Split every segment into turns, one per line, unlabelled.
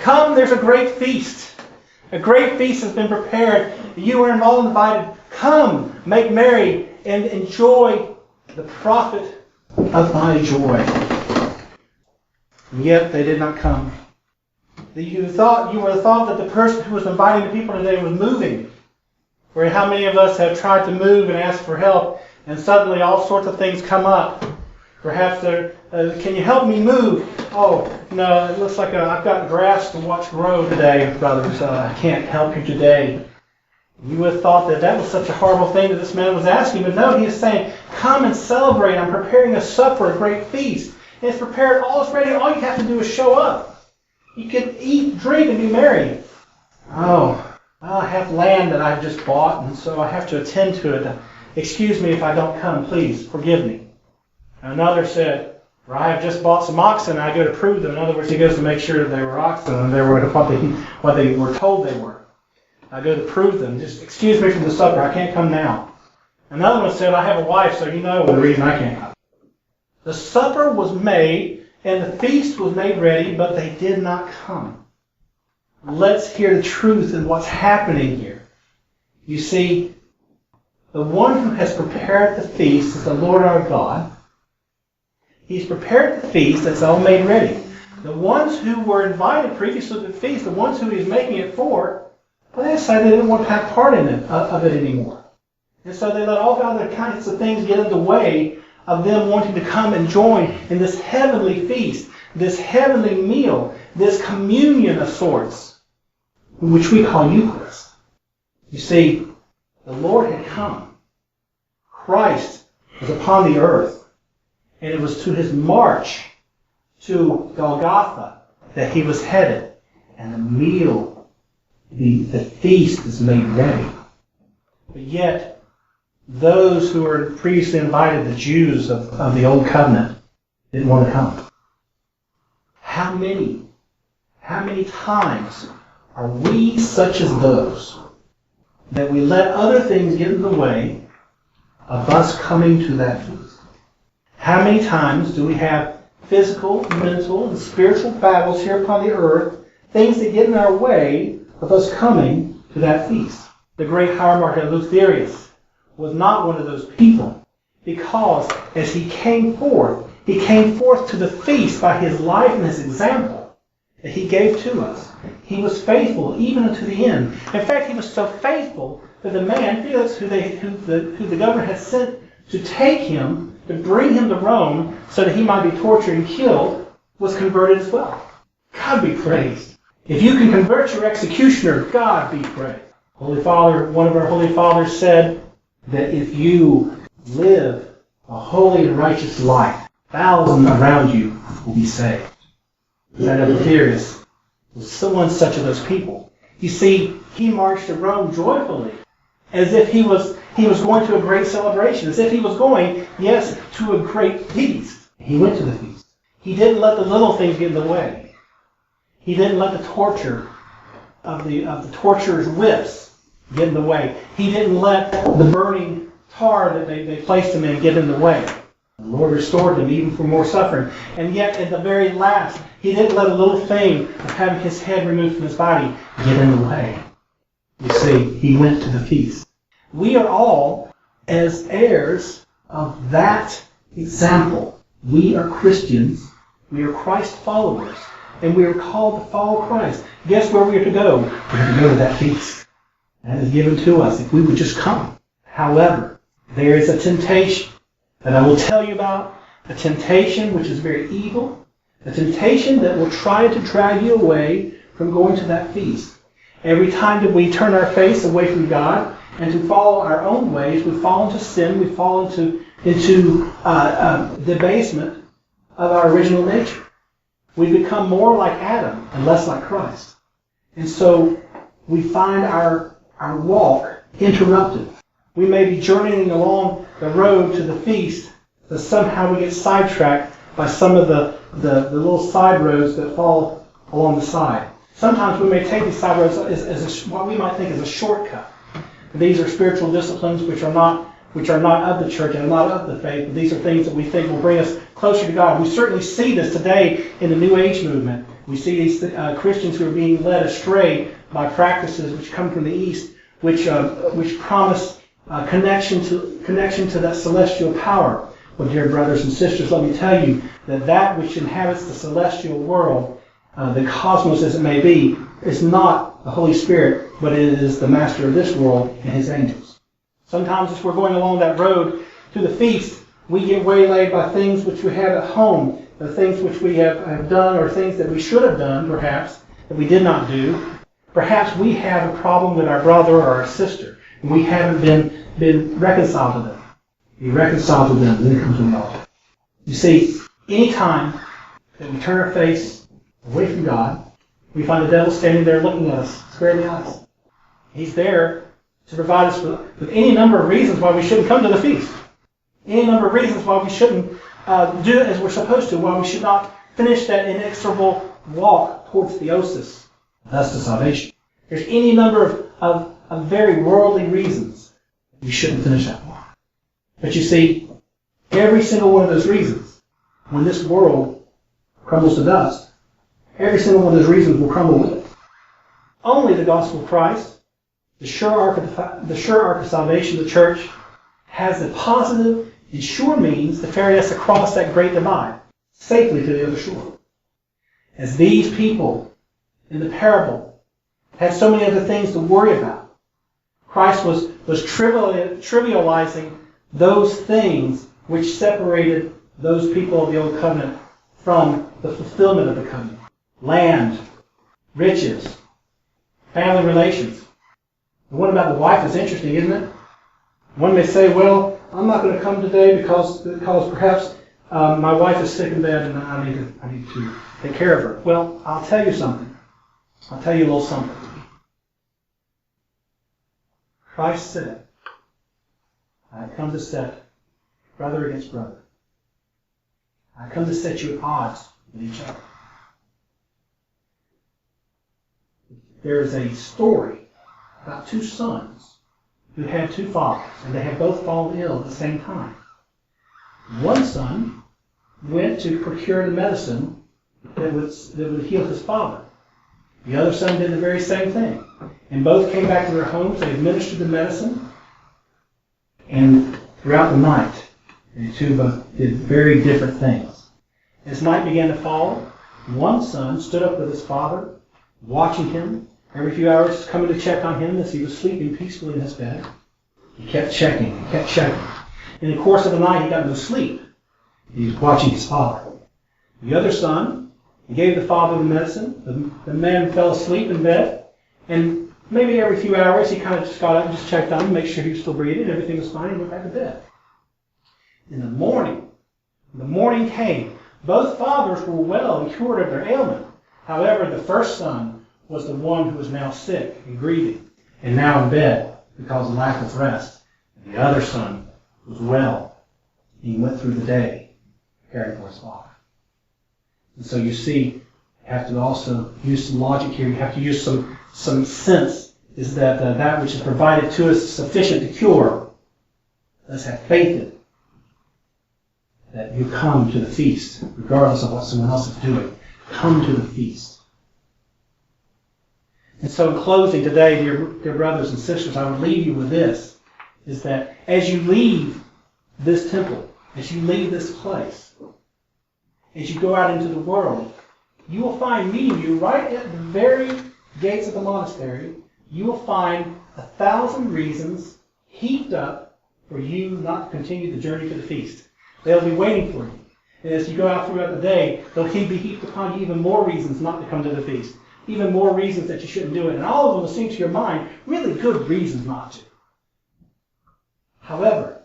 Come, there's a great feast. A great feast has been prepared. You are all invited. Come, make merry, and enjoy the profit of my joy. And yet they did not come. You would have thought that the person who was inviting the people today was moving. Or how many of us have tried to move and ask for help, and suddenly all sorts of things come up. Perhaps can you help me move? Oh, no, it looks like I've got grass to watch grow today, brothers. I can't help you today. You would have thought that was such a horrible thing that this man was asking, but no, he is saying, come and celebrate. I'm preparing a supper, a great feast. And it's prepared, all is ready. All you have to do is show up. You can eat, drink, and be merry. Oh, I have land that I've just bought, and so I have to attend to it. Excuse me if I don't come, please, forgive me. Another said, or I have just bought some oxen, and I go to prove them. In other words, he goes to make sure that they were oxen, and they were what they were told they were. I go to prove them. Just excuse me from the supper, I can't come now. Another one said, I have a wife, so you know the reason I can't come. The supper was made, and the feast was made ready, but they did not come. Let's hear the truth in what's happening here. You see, the one who has prepared the feast is the Lord our God. He's prepared the feast that's all made ready. The ones who were invited previously to the feast, the ones who he's making it for, well, they decided they didn't want to have part in it, of it anymore. And so they let all other kinds of things get in the way of them wanting to come and join in this heavenly feast, this heavenly meal, this communion of sorts, which we call Eucharist. You see, the Lord had come. Christ was upon the earth. And it was to his march to Golgotha that he was headed. And the meal, the feast is made ready. But yet, those who were previously invited, the Jews of the Old Covenant, didn't want to come. How many times are we such as those that we let other things get in the way of us coming to that feast? How many times do we have physical, mental, and spiritual battles here upon the earth, things that get in our way of us coming to that feast? The great hieromartyr Lutherius was not one of those people, because as he came forth to the feast by his life and his example that he gave to us. He was faithful even unto the end. In fact, he was so faithful that the man, Felix, who the governor had sent to take him, to bring him to Rome so that he might be tortured and killed, was converted as well. God be praised. If you can convert your executioner, God be praised. Holy Father, one of our Holy Fathers said that if you live a holy and righteous life, thousands around you will be saved. That Lutherius was one such of those people. You see, he marched to Rome joyfully, as if he was going to a great celebration, as if he was going, yes, to a great feast. He went to the feast. He didn't let the little things get in the way. He didn't let the torture of the torturer's whips get in the way. He didn't let the burning tar that they placed him in get in the way. The Lord restored him even for more suffering. And yet, at the very last, he didn't let a little thing of having his head removed from his body get in the way. You see, he went to the feast. We are all, as heirs of that example. We are Christians. We are Christ followers. And we are called to follow Christ. Guess where we are to go? We are to go to that feast. That is given to us if we would just come. However, there is a temptation that I will tell you about. A temptation which is very evil. A temptation that will try to drag you away from going to that feast. Every time that we turn our face away from God and to follow our own ways, we fall into sin, we fall into debasement of our original nature. We become more like Adam and less like Christ. And so we find our walk interrupted. We may be journeying along the road to the feast, but somehow we get sidetracked by some of the little side roads that fall along the side. Sometimes we may take these side roads as what we might think is a shortcut. These are spiritual disciplines which are not of the church and not of the faith. But these are things that we think will bring us closer to God. We certainly see this today in the New Age movement. We see these Christians who are being led astray by practices which come from the East, which promise connection to that celestial power. Well, dear brothers and sisters, let me tell you that which inhabits the celestial world, the cosmos as it may be, is not the Holy Spirit, but it is the master of this world and his angels. Sometimes as we're going along that road to the feast, we get waylaid by things which we have at home, the things which we have done, or things that we should have done, perhaps, that we did not do. Perhaps we have a problem with our brother or our sister, and we haven't been reconciled to them. Be reconciled to them, then come to the altar. You see, any time that we turn our face away from God, we find the devil standing there looking at us square in the eyes. He's there to provide us with any number of reasons why we shouldn't come to the feast. Any number of reasons why we shouldn't do it as we're supposed to, why we should not finish that inexorable walk towards theosis, thus to salvation. There's any number of very worldly reasons we shouldn't finish that walk. But you see, every single one of those reasons, when this world crumbles to dust, every single one of those reasons will crumble with it. Only the gospel of Christ, the sure ark of salvation of the church, has the positive and sure means to ferry us across that great divide, safely to the other shore. As these people in the parable had so many other things to worry about, Christ was trivializing those things which separated those people of the Old Covenant from the fulfillment of the covenant. Land, riches, family relations. The one about the wife is interesting, isn't it? One may say, well, I'm not going to come today because perhaps my wife is sick in bed and I need to take care of her. Well, I'll tell you something. I'll tell you a little something. Christ said, I come to set brother against brother. I come to set you at odds with each other. There is a story about two sons who had two fathers, and they had both fallen ill at the same time. One son went to procure the medicine that would heal his father. The other son did the very same thing. And both came back to their homes, they administered the medicine, and throughout the night, the two did very different things. As night began to fall, one son stood up with his father, watching him, every few hours coming to check on him as he was sleeping peacefully in his bed. He kept checking. In the course of the night, he got no sleep. He was watching his father. The other son, he gave the father the medicine. The man fell asleep in bed, and maybe every few hours he kind of just got up and just checked on him, make sure he was still breathing, everything was fine, and went back to bed. In the morning came. Both fathers were well and cured of their ailment. However, the first son was the one who was now sick and grieving, and now in bed because of lack of rest. And the other son was well. He went through the day caring for his father. And so you see, you have to also use some logic here. You have to use some sense, is that that which is provided to us is sufficient to cure. Let's have faith in it. That you come to the feast, regardless of what someone else is doing. Come to the feast. And so in closing today, dear brothers and sisters, I would leave you with this, is that as you leave this temple, as you leave this place, as you go out into the world, you will find meeting you right at the very gates of the monastery, you will find 1,000 reasons heaped up for you not to continue the journey to the feast. They'll be waiting for you. And as you go out throughout the day, they'll be heaped upon you even more reasons not to come to the feast. Even more reasons that you shouldn't do it. And all of them will seem to your mind really good reasons not to. However,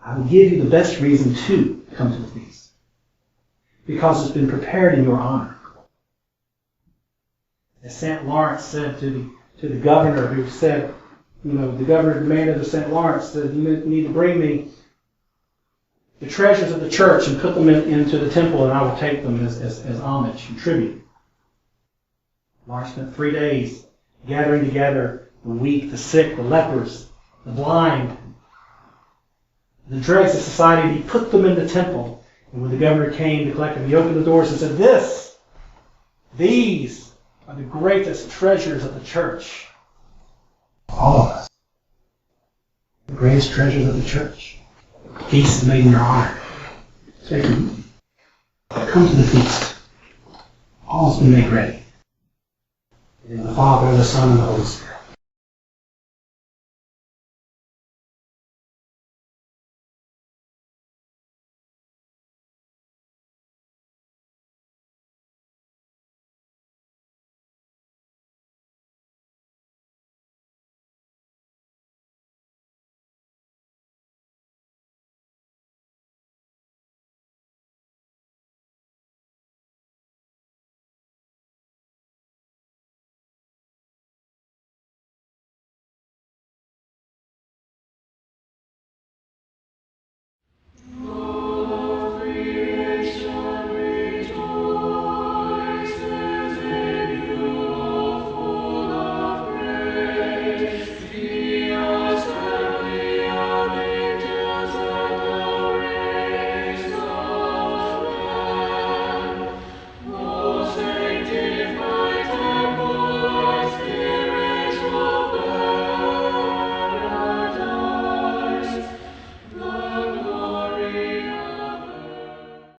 I will give you the best reason to come to the feast. Because it's been prepared in your honor. As St. Lawrence said to the governor who said, the governor demanded of St. Lawrence that you need to bring me the treasures of the church and put them into the temple, and I will take them as homage and tribute. Lawrence spent 3 days gathering together the weak, the sick, the lepers, the blind, the dregs of society, and he put them in the temple. And when the governor came to collect them, he opened the doors and said, This These are the greatest treasures of the church. All of us. The greatest treasures of the church. The feast is made in your honor. So you can come to the feast. All has been made ready. In the Father, the Son, and the Holy Spirit.